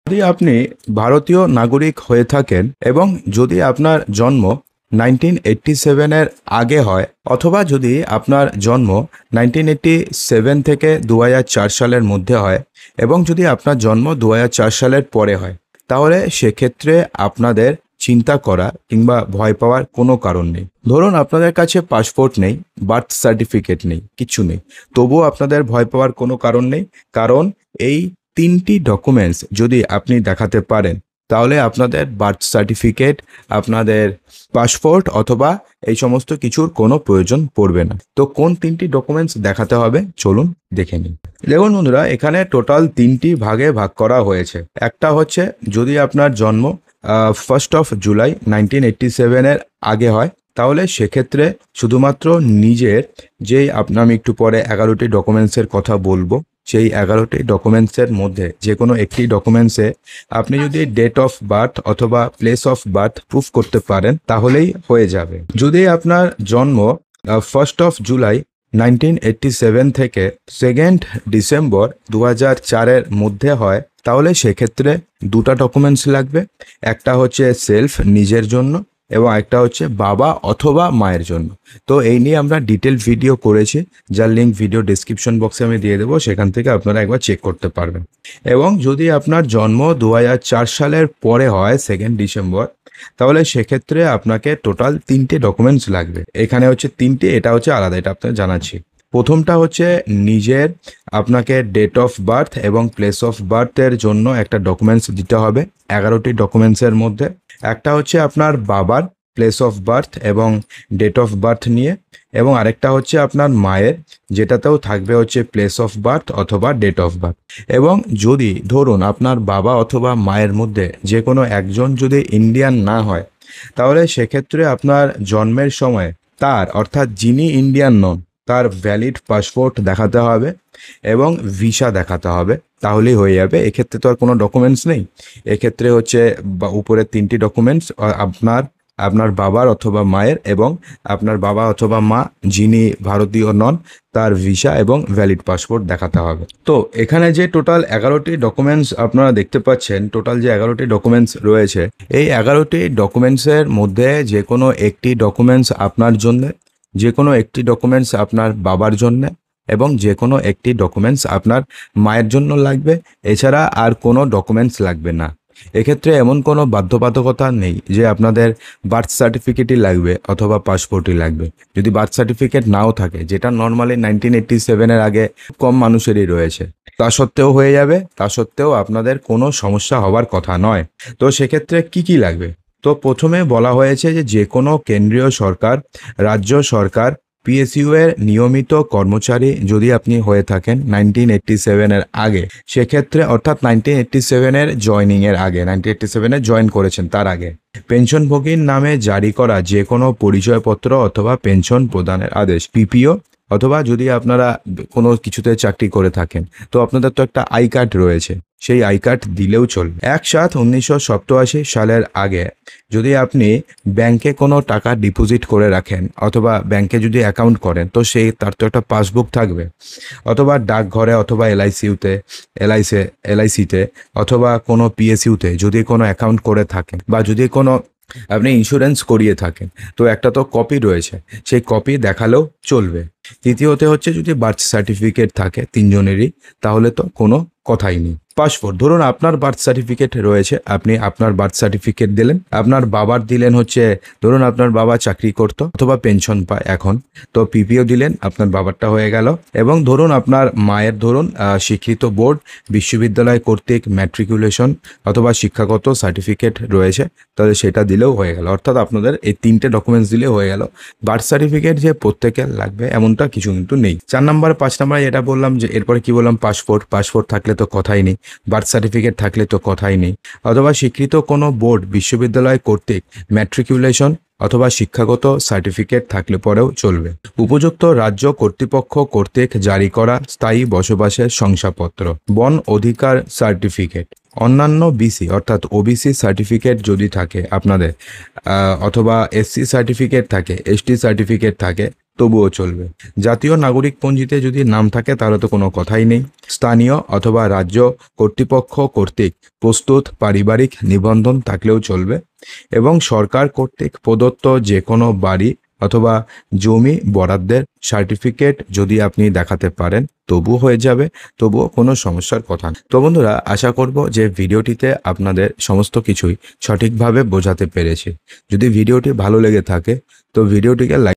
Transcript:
যদি আপনি ভারতীয় নাগরিক হয়ে থাকেন এবং যদি আপনার জন্ম 1987-এর আগে হয়, অথবা যদি আপনার জন্ম 1987 থেকে 2004 সালের মধ্যে হয় এবং যদি আপনার জন্ম 2004 সালের পরে হয়, তাহলে সেক্ষেত্রে আপনাদের চিন্তা করা কিংবা ভয় পাওয়ার কোনো কারণ নেই। ধরুন আপনাদের কাছে পাসপোর্ট নেই, বার্থ সার্টিফিকেট নেই, কিছু নেই, তবুও আপনাদের ভয় পাওয়ার কোনো কারণ নেই। কারণ এই তিনটি ডকুমেন্টস যদি আপনি দেখাতে পারেন, তাহলে আপনাদের বার্থ সার্টিফিকেট, আপনাদের পাসপোর্ট অথবা এই সমস্ত কিছুর কোনো প্রয়োজন পড়বে না। তো কোন তিনটি ডকুমেন্টস দেখাতে হবে চলুন দেখে নিন। দেখুন বন্ধুরা, এখানে টোটাল তিনটি ভাগে ভাগ করা হয়েছে। একটা হচ্ছে যদি আপনার জন্ম 1 জুলাই 1987-এর আগে হয়, তাহলে সেক্ষেত্রে শুধুমাত্র নিজের আমি একটু পরে 11টি ডকুমেন্টসের কথা বলবো, সেই 11টি ডকুমেন্টসের মধ্যে যে কোনো একটি ডকুমেন্টসে আপনি যদি ডেট অফ বার্থ অথবা প্লেস অফ বার্থ প্রুফ করতে পারেন তাহলেই হয়ে যাবে। যদি আপনার জন্ম 1 জুলাই 1987 থেকে 2 ডিসেম্বর 2004-এর মধ্যে হয়, তাহলে সেক্ষেত্রে দুটো ডকুমেন্টস লাগবে। একটা হচ্ছে সেলফ, নিজের জন্য, এবং একটা হচ্ছে বাবা অথবা মায়ের জন্য। তো এই নিয়ে আমরা ডিটেল ভিডিও করেছি, যার লিঙ্ক ভিডিও ডিসক্রিপশন বক্সে আমি দিয়ে দেবো, সেখান থেকে আপনারা একবার চেক করতে পারবেন। এবং যদি আপনার জন্ম 2004 সালের পরে হয় 2 ডিসেম্বর, তাহলে সেক্ষেত্রে আপনাকে টোটাল 3টে ডকুমেন্টস লাগবে। এখানে হচ্ছে 3টে, এটা হচ্ছে আলাদা, এটা আপনাকে জানাচ্ছি। প্রথমটা হচ্ছে নিজের, আপনাকে ডেট অফ বার্থ এবং প্লেস অফ বার্থের জন্য একটা ডকুমেন্টস দিতে হবে 11টি ডকুমেন্টসের মধ্যে। একটা হচ্ছে আপনার বাবার প্লেস অফ বার্থ এবং ডেট অফ বার্থ নিয়ে, এবং আরেকটা হচ্ছে আপনার মায়ের, যেটাতেও থাকবে হচ্ছে প্লেস অফ বার্থ অথবা ডেট অফ বার্থ। এবং যদি ধরুন আপনার বাবা অথবা মায়ের মধ্যে যে কোনো একজন যদি ইন্ডিয়ান না হয়, তাহলে সেক্ষেত্রে আপনার জন্মের সময় তার, অর্থাৎ যিনি ইন্ডিয়ান নন, তার ভ্যালিড পাসপোর্ট দেখাতে হবে এবং ভিসা দেখাতে হবে, তাহলেই হয়ে যাবে। এক্ষেত্রে তো আর কোনো ডকুমেন্টস নেই, এক্ষেত্রে হচ্ছে উপরের 3টি ডকুমেন্টস আপনার বাবার অথবা মায়ের, এবং আপনার বাবা অথবা মা যিনি ভারতীয় নন, তার ভিসা এবং ভ্যালিড পাসপোর্ট দেখাতে হবে। তো এখানে যে টোটাল 11টি ডকুমেন্টস আপনারা দেখতে পাচ্ছেন, টোটাল যে 11টি ডকুমেন্টস রয়েছে, এই 11টি ডকুমেন্টসের মধ্যে যে কোনো একটি ডকুমেন্টস আপনার জন্য, যে কোনো একটি ডকুমেন্টস আপনার বাবার জন্য, এবং যে কোনো একটি ডকুমেন্টস আপনার মায়ের জন্য লাগবে। এছাড়া আর কোনো ডকুমেন্টস লাগবে না। এক্ষেত্রে এমন কোনো বাধ্যবাধকতা নেই যে আপনাদের বার্থ সার্টিফিকেটই লাগবে অথবা পাসপোর্টই লাগবে। যদি বার্থ সার্টিফিকেট নাও থাকে, যেটা নর্মালি 1987-এর আগে কম মানুষেরই রয়েছে, তা সত্ত্বেও হয়ে যাবে, তা সত্ত্বেও আপনাদের কোনো সমস্যা হওয়ার কথা নয়। তো সেক্ষেত্রে কি লাগবে? তো প্রথমে বলা হয়েছে যে কোনো কেন্দ্রীয় সরকার, রাজ্য সরকার, পিএসইউ এর নিয়মিত কর্মচারী যদি আপনি হয়ে থাকেন 1987-এর আগে, সেক্ষেত্রে অর্থাৎ 1987-এর জয়নিংয়ের আগে, 1987-এ জয়েন করেছেন তার আগে, পেনশনভোগীর নামে জারি করা যে কোনো পরিচয়পত্র অথবা পেনশন প্রদানের আদেশ, পিপিও, অথবা যদি আপনারা কোনো কিছুতে চাকরি করে থাকেন, তো আপনাদের তো একটা আই কার্ড রয়েছে, সেই আই কার্ড দিলেও চলবে। 1/7/1987 সালের আগে যদি আপনি ব্যাংকে কোনো টাকা ডিপোজিট করে রাখেন অথবা ব্যাংকে যদি অ্যাকাউন্ট করেন, তো তার তো একটা পাসবুক থাকবে, অথবা ডাকঘরে অথবা এলআইসিতে অথবা কোনো পিএসইউতে যদি কোনো অ্যাকাউন্ট করে থাকেন, বা যদি কোনো আপনি ইন্স্যুরেন্স করিয়ে থাকেন, তো একটা তো কপি রয়েছে, সেই কপি দেখালেও চলবে। তৃতীয়তে হচ্ছে যদি বার্থ সার্টিফিকেট থাকে 3জনেরই, তাহলে তো কোনো কথাই নেই। পাসপোর্ট, ধরুন আপনার বার্থ সার্টিফিকেট রয়েছে, আপনি আপনার বার্থ সার্টিফিকেট দিলেন, আপনার বাবার দিলেন হচ্ছে, ধরুন আপনার বাবা চাকরি করতো অথবা পেনশন পায় এখন, তো পিপিও দিলেন, আপনার বাবারটা হয়ে গেল। এবং ধরুন আপনার মায়ের, ধরুন স্বীকৃত বোর্ড, বিশ্ববিদ্যালয় কর্তৃক ম্যাট্রিকুলেশন অথবা শিক্ষাগত সার্টিফিকেট রয়েছে, তাহলে সেটা দিলেও হয়ে গেল। অর্থাৎ আপনাদের এই 3টে ডকুমেন্টস দিলেও হয়ে গেল। বার্থ সার্টিফিকেট যে প্রত্যেকের লাগবে এমনটা কিছু কিন্তু নেই। 4 নম্বর 5 নম্বরে এটা বললাম, যে এরপরে কি বললাম, পাসপোর্ট থাকলে তো কথাই নেই, বার্থ সার্টিফিকেট থাকলে তো কথাই নেই, অথবা স্বীকৃত কোনো বোর্ড, বিশ্ববিদ্যালয় কর্তৃক ম্যাট্রিকুলেশন অথবা শিক্ষাগত সার্টিফিকেট থাকলে পরেও চলবে। উপযুক্ত রাজ্য কর্তৃপক্ষ কর্তৃক জারি করা স্থায়ী বসবাসের শংসাপত্র, বন অধিকার সার্টিফিকেট, অন্যান্য বিসি অর্থাৎ ওবিসি সার্টিফিকেট যদি থাকে আপনাদের, অথবা এসসি সার্টিফিকেট থাকে, এসটি সার্টিফিকেট থাকে, তবুও চলবে। জাতীয় নাগরিক পঞ্জিতে যদি নাম থাকে তাহলে তো কোনো কথাই নেই। স্থানীয় অথবা রাজ্য কর্তৃপক্ষ কর্তৃক প্রস্তুত পারিবারিক নিবন্ধন থাকলেও চলবে, এবং সরকার কর্তৃক প্রদত্ত যে কোনো বাড়ি অথবা জমি বরাদ্দের সার্টিফিকেট যদি আপনি দেখাতে পারেন তবু হয়ে যাবে, তবুও কোনো সমস্যার কথা নেই। তো বন্ধুরা, আশা করব যে ভিডিওটিতে আপনাদের সমস্ত কিছুই সঠিকভাবে বোঝাতে পেরেছি। যদি ভিডিওটি ভালো লেগে থাকে তো ভিডিওটিকে লাইক